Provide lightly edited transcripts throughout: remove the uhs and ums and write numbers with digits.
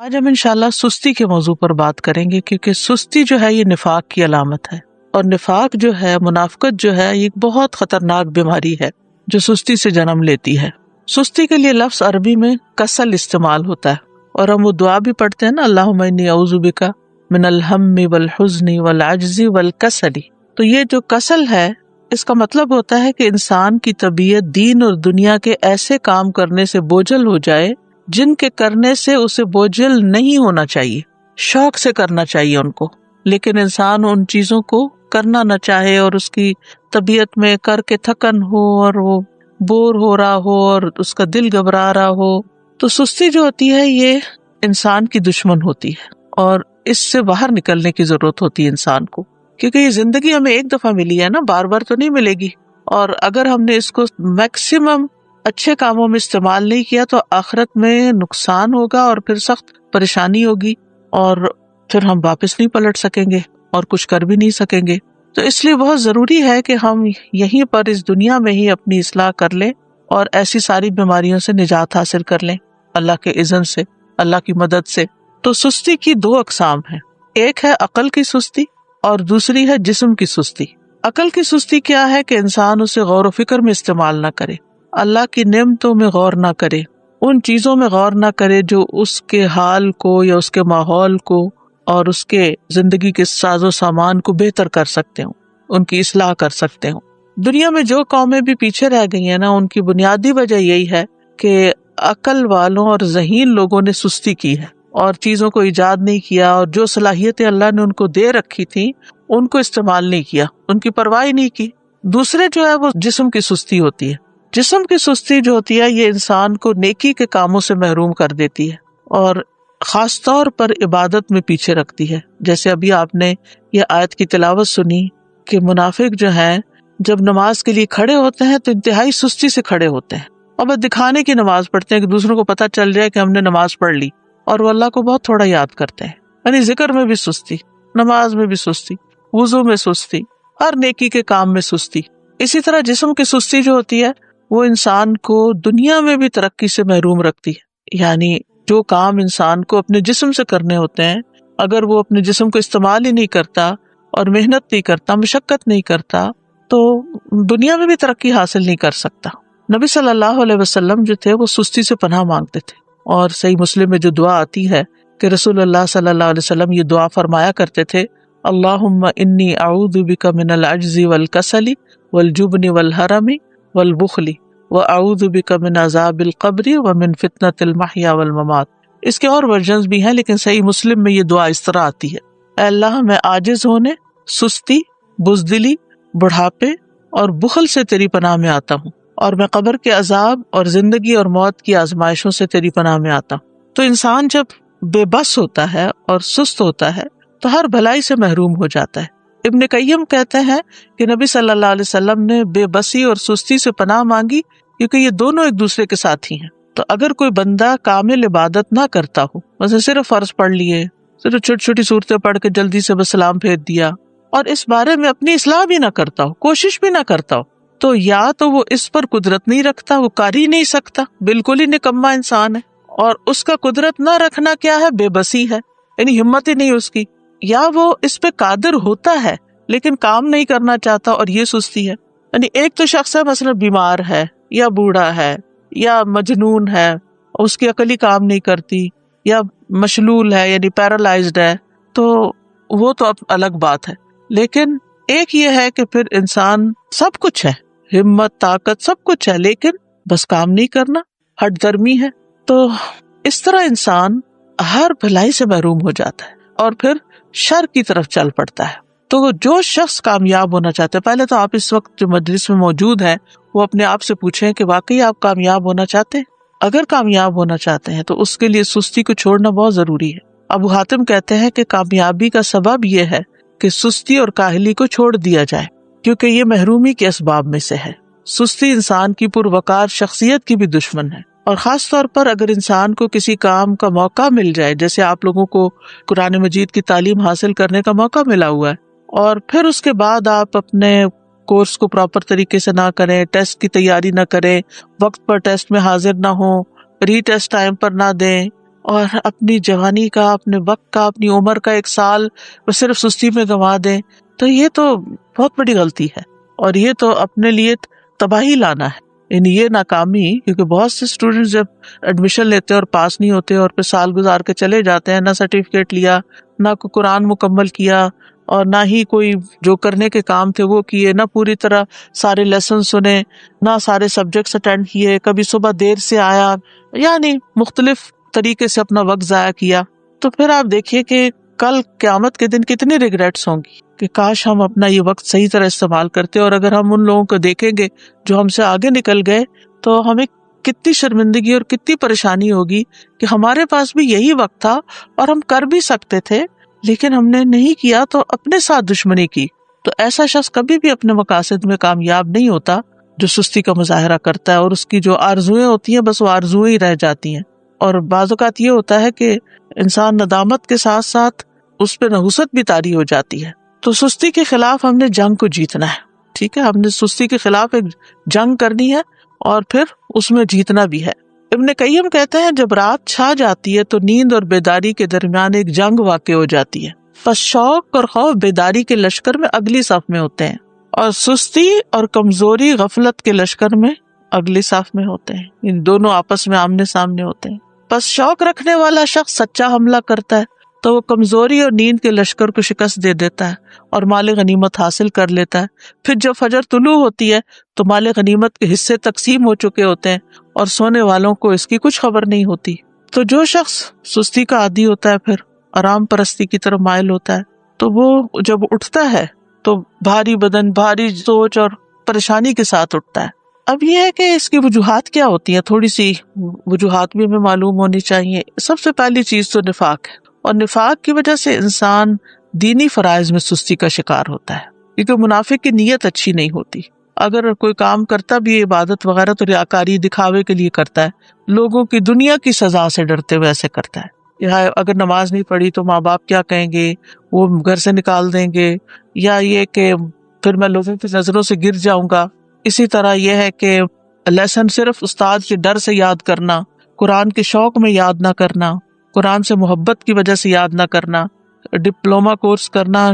آج ہم انشاءاللہ سستی کے موضوع پر بات کریں گے، کیونکہ سستی جو ہے یہ نفاق کی علامت ہے، اور نفاق جو ہے، منافقت جو ہے، یہ ایک بہت خطرناک بیماری ہے جو سستی سے جنم لیتی ہے۔ سستی کے لیے لفظ عربی میں کسل استعمال ہوتا ہے، اور ہم وہ دعا بھی پڑھتے ہیں نا، اللہم انی اعوذ بک من الہم والحزن والعجز والکسل۔ تو یہ جو کسل ہے، اس کا مطلب ہوتا ہے کہ انسان کی طبیعت دین اور دنیا کے ایسے کام کرنے سے بوجھل ہو جائے جن کے کرنے سے اسے بوجھل نہیں ہونا چاہیے، شوق سے کرنا چاہیے ان کو، لیکن انسان ان چیزوں کو کرنا نہ چاہے، اور اس کی طبیعت میں کر کے تھکن ہو، اور وہ بور ہو رہا ہو، اور اس کا دل گھبرا رہا ہو۔ تو سستی جو ہوتی ہے یہ انسان کی دشمن ہوتی ہے، اور اس سے باہر نکلنے کی ضرورت ہوتی ہے انسان کو، کیونکہ یہ زندگی ہمیں ایک دفعہ ملی ہے نا، بار بار تو نہیں ملے گی، اور اگر ہم نے اس کو میکسیمم اچھے کاموں میں استعمال نہیں کیا تو آخرت میں نقصان ہوگا، اور پھر سخت پریشانی ہوگی، اور پھر ہم واپس نہیں پلٹ سکیں گے اور کچھ کر بھی نہیں سکیں گے۔ تو اس لیے بہت ضروری ہے کہ ہم یہیں پر اس دنیا میں ہی اپنی اصلاح کر لیں، اور ایسی ساری بیماریوں سے نجات حاصل کر لیں اللہ کے اذن سے، اللہ کی مدد سے۔ تو سستی کی دو اقسام ہیں، ایک ہے عقل کی سستی اور دوسری ہے جسم کی سستی۔ عقل کی سستی کیا ہے کہ انسان اسے غور و فکر میں استعمال نہ کرے، اللہ کی نعمتوں میں غور نہ کرے، ان چیزوں میں غور نہ کرے جو اس کے حال کو یا اس کے ماحول کو اور اس کے زندگی کے ساز و سامان کو بہتر کر سکتے ہوں، ان کی اصلاح کر سکتے ہوں۔ دنیا میں جو قومیں بھی پیچھے رہ گئی ہیں نا، ان کی بنیادی وجہ یہی ہے کہ عقل والوں اور ذہین لوگوں نے سستی کی ہے، اور چیزوں کو ایجاد نہیں کیا، اور جو صلاحیتیں اللہ نے ان کو دے رکھی تھی ان کو استعمال نہیں کیا، ان کی پرواہ نہیں کی۔ دوسرے جو ہے وہ جسم کی سستی ہوتی ہے۔ جسم کی سستی جو ہوتی ہے یہ انسان کو نیکی کے کاموں سے محروم کر دیتی ہے، اور خاص طور پر عبادت میں پیچھے رکھتی ہے۔ جیسے ابھی آپ نے یہ آیت کی تلاوت سنی کہ منافق جو ہیں جب نماز کے لیے کھڑے ہوتے ہیں تو انتہائی سستی سے کھڑے ہوتے ہیں، اور بس دکھانے کی نماز پڑھتے ہیں کہ دوسروں کو پتہ چل جائے کہ ہم نے نماز پڑھ لی، اور وہ اللہ کو بہت تھوڑا یاد کرتے ہیں۔ یعنی ذکر میں بھی سستی، نماز میں بھی سستی، وضو میں سستی، ہر نیکی کے کام میں سستی۔ اسی طرح جسم کی سستی جو ہوتی ہے وہ انسان کو دنیا میں بھی ترقی سے محروم رکھتی ہے۔ یعنی جو کام انسان کو اپنے جسم سے کرنے ہوتے ہیں، اگر وہ اپنے جسم کو استعمال ہی نہیں کرتا اور محنت نہیں کرتا، مشقت نہیں کرتا، تو دنیا میں بھی ترقی حاصل نہیں کر سکتا۔ نبی صلی اللہ علیہ وسلم جو تھے وہ سستی سے پناہ مانگتے تھے، اور صحیح مسلم میں جو دعا آتی ہے کہ رسول اللہ صلی اللہ علیہ وسلم یہ دعا فرمایا کرتے تھے، اللہم انی اعوذ بک من العجز والکسل والجبن والحرم والبخل واعوذ بک من عذاب القبر ومن فتنۃ المحیا والممات۔ اس کے اور ورژنز بھی ہیں، لیکن صحیح مسلم میں یہ دعا اس طرح آتی ہے، اے اللہ میں عاجز ہونے، سستی، بزدلی، بڑھاپے اور بخل سے تیری پناہ میں آتا ہوں، اور میں قبر کے عذاب اور زندگی اور موت کی آزمائشوں سے تیری پناہ میں آتا ہوں۔ تو انسان جب بے بس ہوتا ہے اور سست ہوتا ہے تو ہر بھلائی سے محروم ہو جاتا ہے۔ ابن قیم کہتے ہیں کہ نبی صلی اللہ علیہ وسلم نے بے بسی اور سستی سے پناہ مانگی، کیونکہ یہ دونوں ایک دوسرے کے ساتھی ہیں۔ تو اگر کوئی بندہ کامل عبادت نہ کرتا ہو، مثلا صرف فرض پڑھ لیے، صرف چھوٹی چھوٹی صورتیں پڑھ کے جلدی سے بس سلام پھیر دیا، اور اس بارے میں اپنی اصلاح بھی نہ کرتا ہو، کوشش بھی نہ کرتا ہو، تو یا تو وہ اس پر قدرت نہیں رکھتا، وہ کر ہی نہیں سکتا، بالکل ہی نکما انسان ہے، اور اس کا قدرت نہ رکھنا کیا ہے؟ بے بسی ہے، یعنی ہمت ہی نہیں اس کی، یا وہ اس پہ قادر ہوتا ہے لیکن کام نہیں کرنا چاہتا، اور یہ سستی ہے۔ یعنی ایک تو شخص ہے مثلا بیمار ہے یا بوڑھا ہے یا مجنون ہے، اس کی عقل ہی کام نہیں کرتی، یا مشلول ہے یعنی پیرالائزڈ ہے، تو وہ تو اب الگ بات ہے۔ لیکن ایک یہ ہے کہ پھر انسان سب کچھ ہے، ہمت، طاقت، سب کچھ ہے، لیکن بس کام نہیں کرنا، ہٹ درمی ہے۔ تو اس طرح انسان ہر بھلائی سے محروم ہو جاتا ہے اور پھر شر کی طرف چل پڑتا ہے۔ تو جو شخص کامیاب ہونا چاہتا ہے، پہلے تو آپ اس وقت جو مجلس میں موجود ہیں وہ اپنے آپ سے پوچھیں کہ واقعی آپ کامیاب ہونا چاہتے ہیں؟ اگر کامیاب ہونا چاہتے ہیں تو اس کے لیے سستی کو چھوڑنا بہت ضروری ہے۔ ابو حاتم کہتے ہیں کہ کامیابی کا سبب یہ ہے کہ سستی اور کاہلی کو چھوڑ دیا جائے، کیونکہ یہ محرومی کے اسباب میں سے ہے۔ سستی انسان کی پروقار شخصیت کی بھی دشمن ہے، اور خاص طور پر اگر انسان کو کسی کام کا موقع مل جائے، جیسے آپ لوگوں کو قرآن مجید کی تعلیم حاصل کرنے کا موقع ملا ہوا ہے، اور پھر اس کے بعد آپ اپنے کورس کو پراپر طریقے سے نہ کریں، ٹیسٹ کی تیاری نہ کریں، وقت پر ٹیسٹ میں حاضر نہ ہوں، ری ٹیسٹ ٹائم پر نہ دیں، اور اپنی جوانی کا، اپنے وقت کا، اپنی عمر کا 1 سال وہ صرف سستی میں گنوا دیں، تو یہ تو بہت بڑی غلطی ہے، اور یہ تو اپنے لیے تباہی لانا ہے، یعنی یہ ناکامی. کیونکہ بہت سے اسٹوڈنٹ جب ایڈمیشن لیتے اور پاس نہیں ہوتے اور پھر سال گزار کے چلے جاتے ہیں، نہ سرٹیفکیٹ لیا، نہ کوئی قرآن مکمل کیا، اور نہ ہی کوئی جو کرنے کے کام تھے وہ کیے، نہ پوری طرح سارے لیسن سنے، نہ سارے سبجیکٹس اٹینڈ کیے، کبھی صبح دیر سے آیا، یعنی مختلف طریقے سے اپنا وقت ضائع کیا. تو پھر آپ دیکھیے کہ کل قیامت کے دن کتنی ریگریٹس ہوں گی کہ کاش ہم اپنا یہ وقت صحیح طرح استعمال کرتے. اور اگر ہم ان لوگوں کو دیکھیں گے جو ہم سے آگے نکل گئے تو ہمیں کتنی شرمندگی اور کتنی پریشانی ہوگی کہ ہمارے پاس بھی یہی وقت تھا اور ہم کر بھی سکتے تھے، لیکن ہم نے نہیں کیا تو اپنے ساتھ دشمنی کی. تو ایسا شخص کبھی بھی اپنے مقاصد میں کامیاب نہیں ہوتا جو سستی کا مظاہرہ کرتا ہے، اور اس کی جو آرزویں ہوتی ہیں بس وہ آرزویں ہی رہ جاتی ہیں. اور بعض اوقات یہ ہوتا ہے کہ انسان ندامت کے ساتھ ساتھ اس پہ نحوست بھی طاری ہو جاتی ہے. تو سستی کے خلاف ہم نے جنگ کو جیتنا ہے، ٹھیک ہے، ہم نے سستی کے خلاف ایک جنگ کرنی ہے اور پھر اس میں جیتنا بھی ہے. ابن قیم کہتے ہیں جب رات چھا جاتی ہے تو نیند اور بیداری کے درمیان ایک جنگ واقع ہو جاتی ہے، پس شوق اور خوف بیداری کے لشکر میں اگلی صف میں ہوتے ہیں، اور سستی اور کمزوری غفلت کے لشکر میں اگلی صف میں ہوتے ہیں. ان دونوں آپس میں آمنے سامنے ہوتے ہیں. پس شوق رکھنے والا شخص سچا حملہ کرتا ہے تو وہ کمزوری اور نیند کے لشکر کو شکست دے دیتا ہے اور مال غنیمت حاصل کر لیتا ہے. پھر جب فجر طلوع ہوتی ہے تو مال غنیمت کے حصے تقسیم ہو چکے ہوتے ہیں اور سونے والوں کو اس کی کچھ خبر نہیں ہوتی. تو جو شخص سستی کا عادی ہوتا ہے پھر آرام پرستی کی طرف مائل ہوتا ہے تو وہ جب اٹھتا ہے تو بھاری بدن، بھاری سوچ اور پریشانی کے ساتھ اٹھتا ہے. اب یہ ہے کہ اس کی وجوہات کیا ہوتی ہیں، تھوڑی سی وجوہات بھی ہمیں معلوم ہونی چاہیے. سب سے پہلی چیز تو نفاق ہے، اور نفاق کی وجہ سے انسان دینی فرائض میں سستی کا شکار ہوتا ہے، کیونکہ منافق کی نیت اچھی نہیں ہوتی. اگر کوئی کام کرتا بھی عبادت وغیرہ تو ریاکاری دکھاوے کے لیے کرتا ہے، لوگوں کی دنیا کی سزا سے ڈرتے ہوئے ایسے کرتا ہے. یا اگر نماز نہیں پڑھی تو ماں باپ کیا کہیں گے، وہ گھر سے نکال دیں گے، یا یہ کہ پھر میں لوگوں کی نظروں سے گر جاؤں گا. اسی طرح یہ ہے کہ لیسن صرف استاد کے ڈر سے یاد کرنا، قرآن کے شوق میں یاد نہ کرنا، قرآن سے محبت کی وجہ سے یاد نہ کرنا، ڈپلومہ کورس کرنا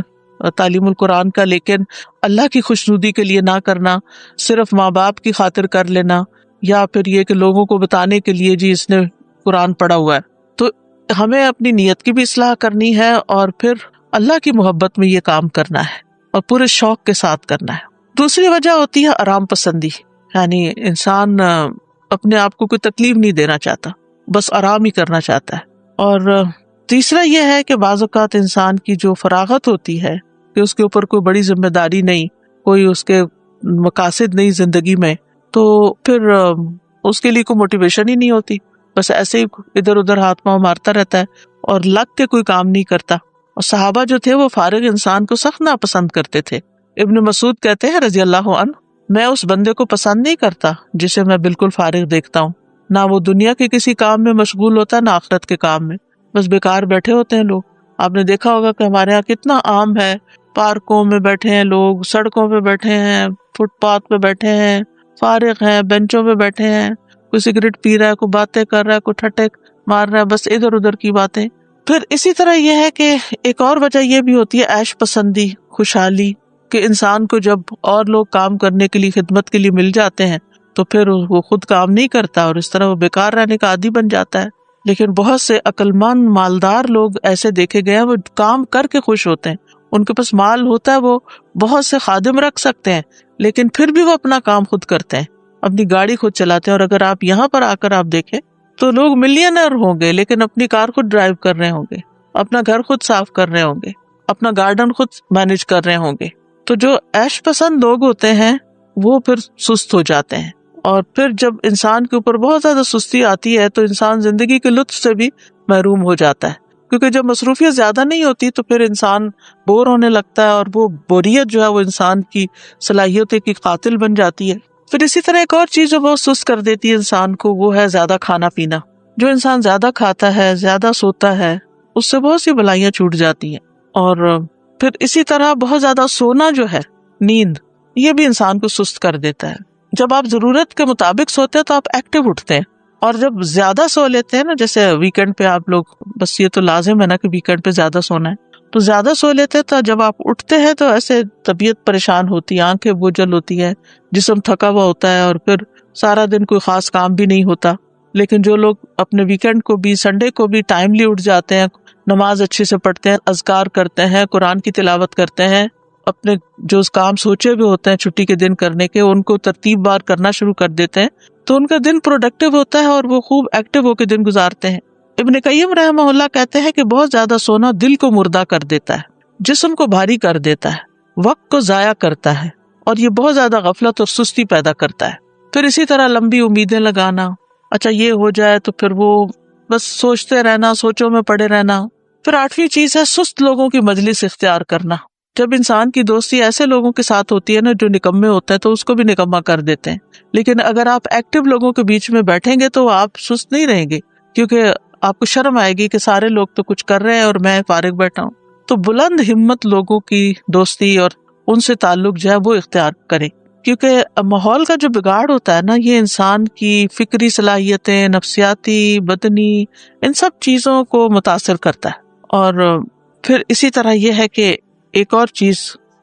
تعلیم القرآن کا لیکن اللہ کی خوشنودی کے لیے نہ کرنا، صرف ماں باپ کی خاطر کر لینا، یا پھر یہ کہ لوگوں کو بتانے کے لیے جی اس نے قرآن پڑھا ہوا ہے. تو ہمیں اپنی نیت کی بھی اصلاح کرنی ہے اور پھر اللہ کی محبت میں یہ کام کرنا ہے اور پورے شوق کے ساتھ کرنا ہے. دوسری وجہ ہوتی ہے آرام پسندی، یعنی انسان اپنے آپ کو کوئی تکلیف نہیں دینا چاہتا، بس آرام ہی کرنا چاہتا ہے. اور تیسرا یہ ہے کہ بعض اوقات انسان کی جو فراغت ہوتی ہے کہ اس کے اوپر کوئی بڑی ذمہ داری نہیں، کوئی اس کے مقاصد نہیں زندگی میں، تو پھر اس کے لیے کوئی موٹیویشن ہی نہیں ہوتی، بس ایسے ہی ادھر ادھر ہاتھ پاؤں مارتا رہتا ہے اور لگ کے کوئی کام نہیں کرتا. اور صحابہ جو تھے وہ فارغ انسان کو سخت ناپسند کرتے تھے. ابن مسعود کہتے ہیں رضی اللہ عنہ، میں اس بندے کو پسند نہیں کرتا جسے میں بالکل فارغ دیکھتا ہوں، نہ وہ دنیا کے کسی کام میں مشغول ہوتا ہے نہ آخرت کے کام میں، بس بیکار بیٹھے ہوتے ہیں لوگ. آپ نے دیکھا ہوگا کہ ہمارے یہاں کتنا عام ہے، پارکوں میں بیٹھے ہیں لوگ، سڑکوں پہ بیٹھے ہیں، فٹ پاتھ پہ بیٹھے ہیں، فارغ ہیں، بینچوں پہ بیٹھے ہیں، کوئی سگریٹ پی رہا ہے، کوئی باتیں کر رہا ہے، کوئی ٹھٹے مار رہا ہے، بس ادھر ادھر کی باتیں. پھر اسی طرح یہ ہے کہ ایک اور وجہ یہ بھی ہوتی ہے عیش پسندی، خوشحالی، کہ انسان کو جب اور لوگ کام کرنے کے لیے، خدمت کے لیے مل جاتے ہیں تو پھر وہ خود کام نہیں کرتا اور اس طرح وہ بیکار رہنے کا عادی بن جاتا ہے. لیکن بہت سے عقل مند مالدار لوگ ایسے دیکھے گئے ہیں، وہ کام کر کے خوش ہوتے ہیں، ان کے پاس مال ہوتا ہے، وہ بہت سے خادم رکھ سکتے ہیں لیکن پھر بھی وہ اپنا کام خود کرتے ہیں، اپنی گاڑی خود چلاتے ہیں. اور اگر آپ یہاں پر آ کر آپ دیکھیں تو لوگ ملینئر ہوں گے لیکن اپنی کار خود ڈرائیو کر رہے ہوں گے، اپنا گھر خود صاف کر رہے ہوں گے، اپنا گارڈن خود مینج کر رہے ہوں گے. تو جو عیش پسند لوگ ہوتے ہیں وہ پھر سست ہو جاتے ہیں، اور پھر جب انسان کے اوپر بہت زیادہ سستی آتی ہے تو انسان زندگی کے لطف سے بھی محروم ہو جاتا ہے، کیونکہ جب مصروفیت زیادہ نہیں ہوتی تو پھر انسان بور ہونے لگتا ہے، اور وہ بوریت جو ہے وہ انسان کی صلاحیتیں کی قاتل بن جاتی ہے. پھر اسی طرح ایک اور چیز جو بہت سست کر دیتی ہے انسان کو، وہ ہے زیادہ کھانا پینا. جو انسان زیادہ کھاتا ہے، زیادہ سوتا ہے، اس سے بہت سی بلائیاں چھوٹ جاتی ہیں. اور پھر اسی طرح بہت زیادہ سونا جو ہے، نیند، یہ بھی انسان کو سست کر دیتا ہے. جب آپ ضرورت کے مطابق سوتے ہیں تو آپ ایکٹیو اٹھتے ہیں، اور جب زیادہ سو لیتے ہیں نا، جیسے ویکینڈ پہ آپ لوگ، بس یہ تو لازم ہے نا کہ ویکینڈ پہ زیادہ سونا ہے، تو زیادہ سو لیتے ہیں تو جب آپ اٹھتے ہیں تو ایسے طبیعت پریشان ہوتی ہے، آنکھیں بوجھل ہوتی ہے، جسم تھکا ہوا ہوتا ہے، اور پھر سارا دن کوئی خاص کام بھی نہیں ہوتا. لیکن جو لوگ اپنے ویکینڈ کو بھی، سنڈے کو بھی ٹائملی اٹھ جاتے ہیں، نماز اچھے سے پڑھتے ہیں، اذکار کرتے ہیں، قرآن کی تلاوت کرتے ہیں، اپنے جو کام سوچے ہوئے ہوتے ہیں چھٹی کے دن کرنے کے ان کو ترتیب وار کرنا شروع کر دیتے ہیں، تو ان کا دن پروڈکٹیو ہوتا ہے اور وہ خوب ایکٹیو ہو کے دن گزارتے ہیں. ابن قیم رحمہ اللہ کہتے ہیں کہ بہت زیادہ سونا دل کو مردہ کر دیتا ہے، جسم کو بھاری کر دیتا ہے، وقت کو ضائع کرتا ہے، اور یہ بہت زیادہ غفلت اور سستی پیدا کرتا ہے. پھر اسی طرح لمبی امیدیں لگانا، اچھا یہ ہو جائے تو پھر وہ بس سوچتے رہنا، سوچوں میں پڑے رہنا. پھر 8ویں چیز ہے سست لوگوں کی مجلس اختیار کرنا. جب انسان کی دوستی ایسے لوگوں کے ساتھ ہوتی ہے نا جو نکمے ہوتے ہیں تو اس کو بھی نکما کر دیتے ہیں، لیکن اگر آپ ایکٹیو لوگوں کے بیچ میں بیٹھیں گے تو آپ سست نہیں رہیں گے، کیونکہ آپ کو شرم آئے گی کہ سارے لوگ تو کچھ کر رہے ہیں اور میں فارغ بیٹھا ہوں. تو بلند ہمت لوگوں کی دوستی اور ان سے تعلق جو ہے وہ اختیار کریں، کیونکہ ماحول کا جو بگاڑ ہوتا ہے نا یہ انسان کی فکری صلاحیتیں، نفسیاتی، بدنی، ان سب چیزوں کو متاثر کرتا ہے. اور پھر اسی طرح یہ ہے کہ ایک اور چیز،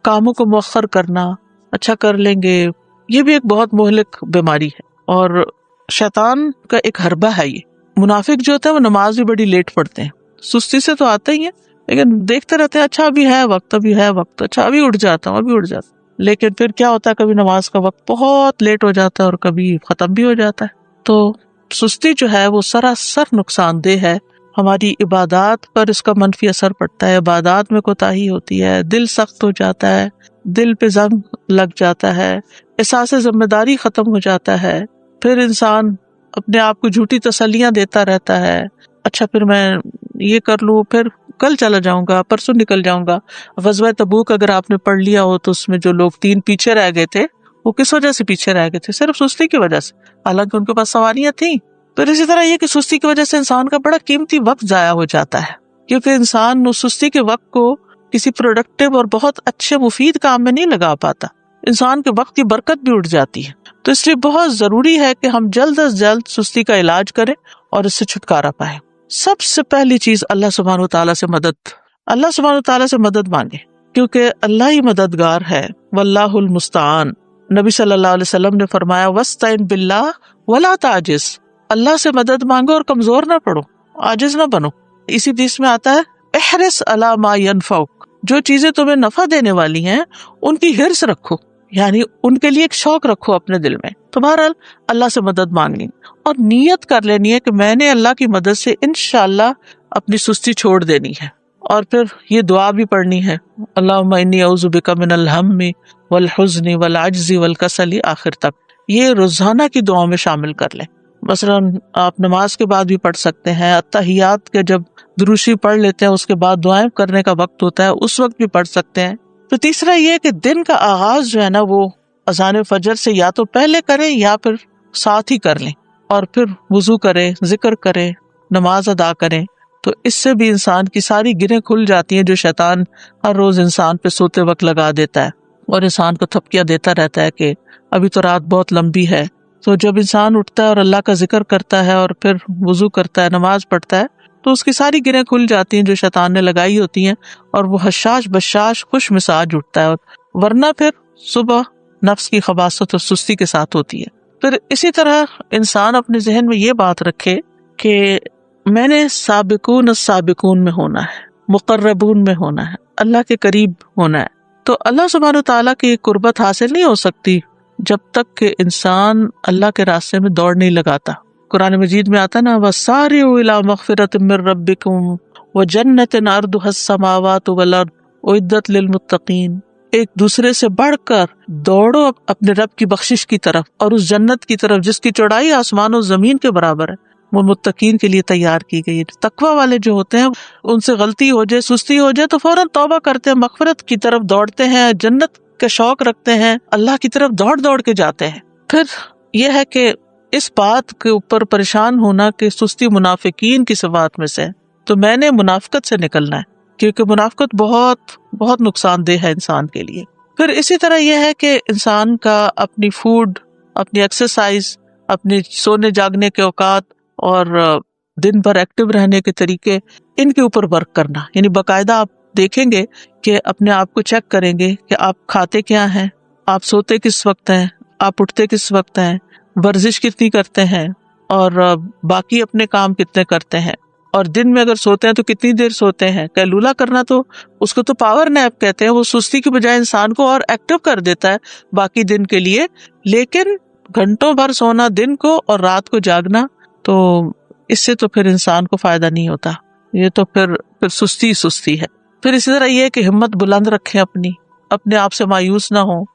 کاموں کو مؤخر کرنا، اچھا کر لیں گے، یہ بھی ایک بہت مہلک بیماری ہے اور شیطان کا ایک حربہ ہے. یہ منافق جو ہوتے ہیں وہ نماز بھی بڑی لیٹ پڑھتے ہیں، سستی سے تو آتے ہی ہیں لیکن دیکھتے رہتے ہیں اچھا ابھی ہے وقت، ابھی ہے وقت، اچھا ابھی اٹھ جاتا ہوں، ابھی اٹھ جاتا ہوں. لیکن پھر کیا ہوتا ہے، کبھی نماز کا وقت بہت لیٹ ہو جاتا ہے اور کبھی ختم بھی ہو جاتا ہے. تو سستی جو ہے وہ سراسر نقصان دہ ہے. ہماری عبادات پر اس کا منفی اثر پڑتا ہے، عبادات میں کوتاہی ہوتی ہے، دل سخت ہو جاتا ہے، دل پہ زنگ لگ جاتا ہے، احساس ذمہ داری ختم ہو جاتا ہے. پھر انسان اپنے آپ کو جھوٹی تسلیاں دیتا رہتا ہے، اچھا پھر میں یہ کر لوں، پھر کل چلا جاؤں گا، پرسوں نکل جاؤں گا. غزوہ تبوک اگر آپ نے پڑھ لیا ہو تو اس میں جو لوگ 3 پیچھے رہ گئے تھے وہ کس وجہ سے پیچھے رہ گئے تھے؟ صرف سستی کی وجہ سے، حالانکہ ان کے پاس سواریاں تھیں. پھر اسی طرح یہ کہ سستی کی وجہ سے انسان کا بڑا قیمتی وقت ضائع ہو جاتا ہے، کیونکہ انسان اس سستی کے وقت کو کسی پروڈکٹیو اور بہت اچھے مفید کام میں نہیں لگا پاتا، انسان کے وقت کی برکت بھی اٹھ جاتی ہے. تو اس لیے بہت ضروری ہے کہ ہم جلد از جلد سستی کا علاج کریں اور اس سے چھٹکارا پائیں. سب سے پہلی چیز اللہ سبحانہ وتعالیٰ سے مدد، اللہ سبحانہ وتعالیٰ سے مدد مانگے، کیونکہ اللہ ہی مددگار ہے. واللہ المستعان، نبی صلی اللہ علیہ وسلم نے فرمایا وَاسْتَعِن بِاللَّهِ وَلَا تَعْجِزْ، اللہ سے مدد مانگو اور کمزور نہ پڑو، عاجز نہ بنو. اسی حدیث میں آتا ہے احرص علی ما ينفعک، جو چیزیں تمہیں نفع دینے والی ہیں ان کی حرص رکھو، یعنی ان کے لیے ایک شوق رکھو اپنے دل میں. تو بہرحال اللہ سے مدد مانگنی اور نیت کر لینی ہے کہ میں نے اللہ کی مدد سے انشاءاللہ اپنی سستی چھوڑ دینی ہے. اور پھر یہ دعا بھی پڑھنی ہے، اللہم انی اعوذ بک من الہم والحزن والعجز والکسل، آخر تک. یہ روزانہ کی دعاؤں میں شامل کر لیں. مثلاً آپ نماز کے بعد بھی پڑھ سکتے ہیں، اتحیات کے جب دروشی پڑھ لیتے ہیں اس کے بعد دعائیں کرنے کا وقت ہوتا ہے اس وقت بھی پڑھ سکتے ہیں. تو تیسرا یہ کہ دن کا آغاز جو ہے نا وہ اذان فجر سے یا تو پہلے کریں یا پھر ساتھ ہی کر لیں، اور پھر وضو کریں، ذکر کریں، نماز ادا کریں. تو اس سے بھی انسان کی ساری گرہیں کھل جاتی ہیں جو شیطان ہر روز انسان پہ سوتے وقت لگا دیتا ہے اور انسان کو تھپکیاں دیتا رہتا ہے کہ ابھی تو رات بہت لمبی ہے. تو جب انسان اٹھتا ہے اور اللہ کا ذکر کرتا ہے اور پھر وضو کرتا ہے، نماز پڑھتا ہے، تو اس کی ساری گرہیں کھل جاتی ہیں جو شیطان نے لگائی ہوتی ہیں اور وہ حشاش بشاش خوش مزاج اٹھتا ہے. ورنہ پھر صبح نفس کی خباثت اور سستی کے ساتھ ہوتی ہے. پھر اسی طرح انسان اپنے ذہن میں یہ بات رکھے کہ میں نے سابقون السابقون میں ہونا ہے، مقربون میں ہونا ہے، اللہ کے قریب ہونا ہے. تو اللہ سبحانہ تعالیٰ کی قربت حاصل نہیں ہو سکتی جب تک کہ انسان اللہ کے راستے میں دوڑ نہیں لگاتا. قرآن مجید میں آتا نا وَسَارِعُوا إِلَىٰ مَغْفِرَةٍ مِّن رَّبِّكُمْ وَجَنَّةٍ عَرْضُهَا السَّمَاوَاتُ وَالْأَرْضُ أُعِدَّتْ لِلْمُتَّقِينَ، ایک دوسرے سے بڑھ کر دوڑو اپنے رب کی بخشش کی طرف اور اس جنت کی طرف جس کی چوڑائی آسمان و زمین کے برابر ہے، وہ متقین کے لیے تیار کی گئی ہے. تقوی والے جو ہوتے ہیں ان سے غلطی ہو جائے، سستی ہو جائے تو فوراً توبہ کرتے ہیں، مغفرت کی طرف دوڑتے ہیں، جنت کا شوق رکھتے ہیں، اللہ کی طرف دوڑ دوڑ کے جاتے ہیں. پھر یہ ہے کہ اس بات کے اوپر پریشان ہونا کہ سستی منافقین کی صفات میں سے، تو میں نے منافقت سے نکلنا ہے کیونکہ منافقت بہت بہت نقصان دہ ہے انسان کے لیے. پھر اسی طرح یہ ہے کہ انسان کا اپنی فوڈ، اپنی ایکسرسائز اپنے سونے جاگنے کے اوقات اور دن بھر ایکٹیو رہنے کے طریقے، ان کے اوپر ورک کرنا. یعنی باقاعدہ آپ دیکھیں گے کہ اپنے آپ کو چیک کریں گے کہ آپ کھاتے کیا ہیں، آپ سوتے کس وقت ہیں، آپ اٹھتے کس وقت ہیں، ورزش کتنی کرتے ہیں، اور باقی اپنے کام کتنے کرتے ہیں، اور دن میں اگر سوتے ہیں تو کتنی دیر سوتے ہیں. قیلولہ کرنا تو اس کو تو پاور نیپ کہتے ہیں، وہ سستی کی بجائے انسان کو اور ایکٹیو کر دیتا ہے باقی دن کے لیے. لیکن گھنٹوں بھر سونا دن کو اور رات کو جاگنا، تو اس سے تو پھر انسان کو فائدہ نہیں ہوتا. یہ تو پھر سستی ہے. پھر اسی طرح یہ کہ ہمت بلند رکھیں، اپنے آپ سے مایوس نہ ہوں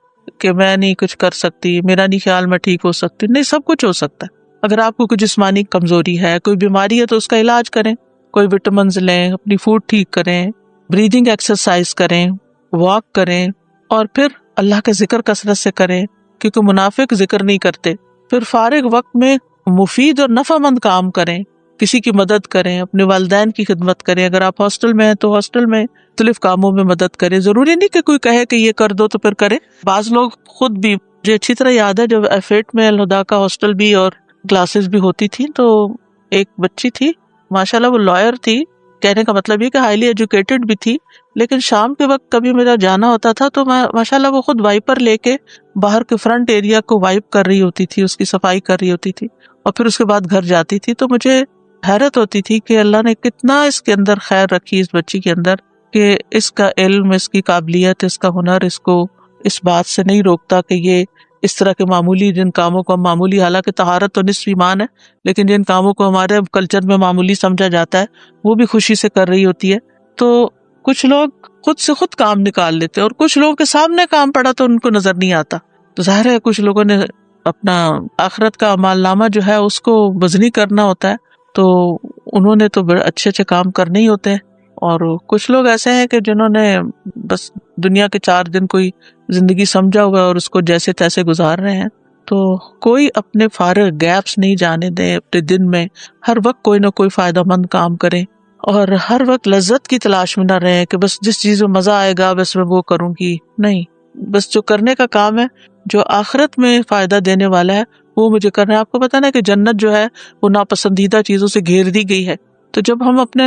کہ میں نہیں کچھ کر سکتی، میرا نہیں خیال میں ٹھیک ہو سکتی. نہیں، سب کچھ ہو سکتا ہے. اگر آپ کو کوئی جسمانی کمزوری ہے، کوئی بیماری ہے، تو اس کا علاج کریں، کوئی وٹامنز لیں، اپنی فوڈ ٹھیک کریں، بریدنگ ایکسرسائز کریں، واک کریں، اور پھر اللہ کا ذکر کثرت سے کریں، کیونکہ منافق ذکر نہیں کرتے. پھر فارغ وقت میں مفید اور نفع مند کام کریں، کسی کی مدد کریں، اپنے والدین کی خدمت کریں. اگر آپ ہاسٹل میں ہیں تو ہاسٹل میں مختلف کاموں میں مدد کریں. ضروری نہیں کہ کوئی کہے کہ یہ کر دو تو پھر کریں. بعض لوگ خود بھی، مجھے اچھی طرح یاد ہے جب F8 میں الہدا کا ہاسٹل بھی اور کلاسز بھی ہوتی تھی، تو ایک بچی تھی، ماشاءاللہ وہ لائر تھی، کہنے کا مطلب یہ کہ ہائیلی ایجوکیٹڈ بھی تھی. لیکن شام کے وقت کبھی میرا جانا ہوتا تھا تو میں ماشاءاللہ وہ خود وائپر لے کے باہر کے فرنٹ ایریا کو وائپ کر رہی ہوتی تھی، اس کی صفائی کر رہی ہوتی تھی، اور پھر اس کے بعد گھر جاتی تھی. تو مجھے حیرت ہوتی تھی کہ اللہ نے کتنا اس کے اندر خیر رکھی، اس بچی کے اندر، کہ اس کا علم، اس کی قابلیت، اس کا ہنر اس کو اس بات سے نہیں روکتا کہ یہ اس طرح کے معمولی جن کاموں کو ہم معمولی، حالانکہ طہارت تو نصف ایمان ہے، لیکن جن کاموں کو ہمارے کلچر میں معمولی سمجھا جاتا ہے وہ بھی خوشی سے کر رہی ہوتی ہے. تو کچھ لوگ خود سے خود کام نکال لیتے، اور کچھ لوگوں کے سامنے کام پڑا تو ان کو نظر نہیں آتا. تو ظاہر ہے کچھ لوگوں نے اپنا آخرت کا اعمال نامہ جو ہے اس کو وزنی کرنا ہوتا ہے، تو انہوں نے تو بڑے اچھے اچھے کام کرنے ہی ہوتے ہیں. اور کچھ لوگ ایسے ہیں کہ جنہوں نے بس دنیا کے 4 دن کوئی زندگی سمجھا ہوا ہے اور اس کو جیسے تیسے گزار رہے ہیں. تو کوئی اپنے فارغ گیپس نہیں جانے دیں اپنے دن میں، ہر وقت کوئی نہ کوئی فائدہ مند کام کریں، اور ہر وقت لذت کی تلاش میں نہ رہیں کہ بس جس چیز میں مزہ آئے گا بس میں وہ کروں گی. نہیں، بس جو کرنے کا کام ہے، جو آخرت میں فائدہ دینے والا ہے، وہ مجھے کرنا ہے. آپ کو پتا نا کہ جنت جو ہے وہ ناپسندیدہ چیزوں سے گھیر دی گئی ہے. تو جب ہم اپنے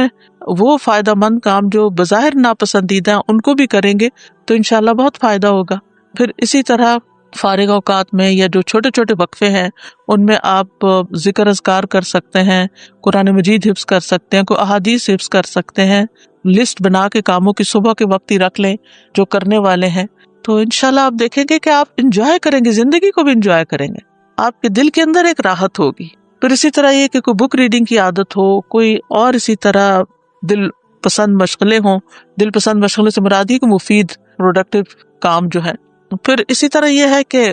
وہ فائدہ مند کام جو بظاہر ناپسندیدہ ہیں ان کو بھی کریں گے تو انشاءاللہ بہت فائدہ ہوگا. پھر اسی طرح فارغ اوقات میں یا جو چھوٹے چھوٹے وقفے ہیں ان میں آپ ذکر اذکار کر سکتے ہیں، قرآن مجید حفظ کر سکتے ہیں، کوئی احادیث حفظ کر سکتے ہیں. لسٹ بنا کے کاموں کی صبح کے وقت ہی رکھ لیں جو کرنے والے ہیں. تو انشاءاللہ آپ دیکھیں گے کہ آپ انجوائے کریں گے، زندگی کو بھی انجوائے کریں گے، آپ کے دل کے اندر ایک راحت ہوگی. پھر اسی طرح یہ کہ کوئی بک ریڈنگ کی عادت ہو، کوئی اور اسی طرح دل پسند مشغلیں ہوں. دل پسند مشغلے سے مراد یہ کہ مفید پروڈکٹیو کام جو ہے. پھر اسی طرح یہ ہے کہ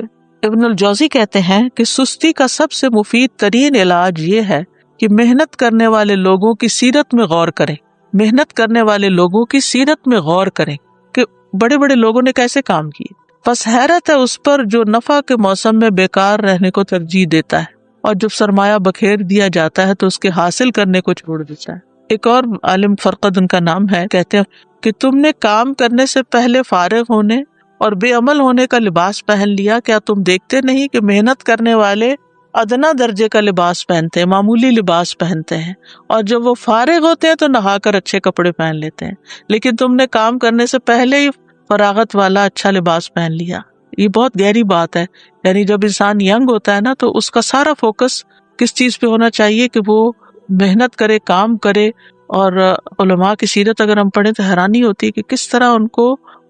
ابن الجوزی کہتے ہیں کہ سستی کا سب سے مفید ترین علاج یہ ہے کہ محنت کرنے والے لوگوں کی سیرت میں غور کریں. محنت کرنے والے لوگوں کی سیرت میں غور کریں کہ بڑے بڑے لوگوں نے کیسے کام کیے. بس حیرت ہے اس پر جو نفع کے موسم میں بیکار رہنے کو ترجیح دیتا ہے، اور جب سرمایہ بکھیر دیا جاتا ہے تو اس کے حاصل کرنے کو چھوڑ دیتا ہے. ایک اور عالم فرقد ان کا نام ہے، کہتے ہیں کہ تم نے کام کرنے سے پہلے فارغ ہونے اور بے عمل ہونے کا لباس پہن لیا. کیا تم دیکھتے نہیں کہ محنت کرنے والے ادنا درجے کا لباس پہنتے ہیں، معمولی لباس پہنتے ہیں، اور جب وہ فارغ ہوتے ہیں تو نہا کر اچھے کپڑے پہن لیتے ہیں، لیکن تم نے کام کرنے سے پہلے ہی فراغت والا اچھا لباس پہن لیا. یہ بہت گہری بات ہے. یعنی جب انسان ینگ ہوتا ہے نا تو اس کا سارا فوکس کس چیز پہ ہونا چاہیے کہ وہ محنت کرے، کام کرے. اور علماء کی سیرت اگر ہم پڑھیں تو حیرانی ہوتی ہے کہ کس طرح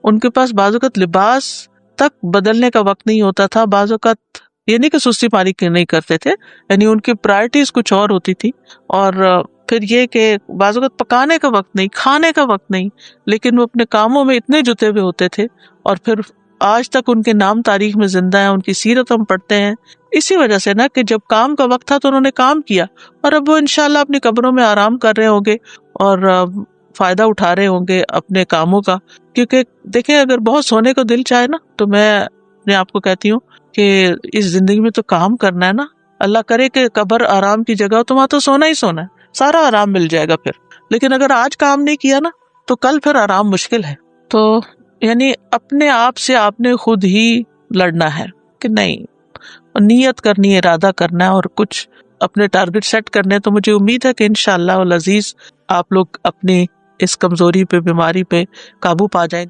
ان کے پاس بعض اوقات لباس تک بدلنے کا وقت نہیں ہوتا تھا. بعض اوقات یہ نہیں کہ سستی پاری نہیں کرتے تھے، یعنی ان کی پرائرٹیز کچھ اور ہوتی تھی. اور پھر یہ کہ بعض اوقات پکانے کا وقت نہیں، کھانے کا وقت نہیں، لیکن وہ اپنے کاموں میں اتنے جتے ہوئے ہوتے تھے، اور پھر آج تک ان کے نام تاریخ میں زندہ ہیں، ان کی سیرت ہم پڑھتے ہیں اسی وجہ سے نا کہ جب کام کا وقت تھا تو انہوں نے کام کیا، اور اب وہ انشاءاللہ اپنی قبروں میں آرام کر رہے ہوں گے اور فائدہ اٹھا رہے ہوں گے اپنے کاموں کا. کیونکہ دیکھیں اگر بہت سونے کو دل چاہے نا تو میں اپنے آپ کو کہتی ہوں کہ اس زندگی میں تو کام کرنا ہے نا. اللہ کرے کہ قبر آرام کی جگہ ہو تو وہاں تو سونا ہی سونا ہے، سارا آرام مل جائے گا پھر. لیکن اگر آج کام نہیں کیا نا تو کل پھر آرام مشکل ہے. تو یعنی اپنے آپ سے آپ نے خود ہی لڑنا ہے کہ نہیں، اور نیت کرنی ہے، ارادہ کرنا ہے اور کچھ اپنے ٹارگٹ سیٹ کرنے. تو مجھے امید ہے کہ انشاءاللہ العزیز آپ لوگ اپنی اس کمزوری پہ، بیماری پہ قابو پا جائیں گے.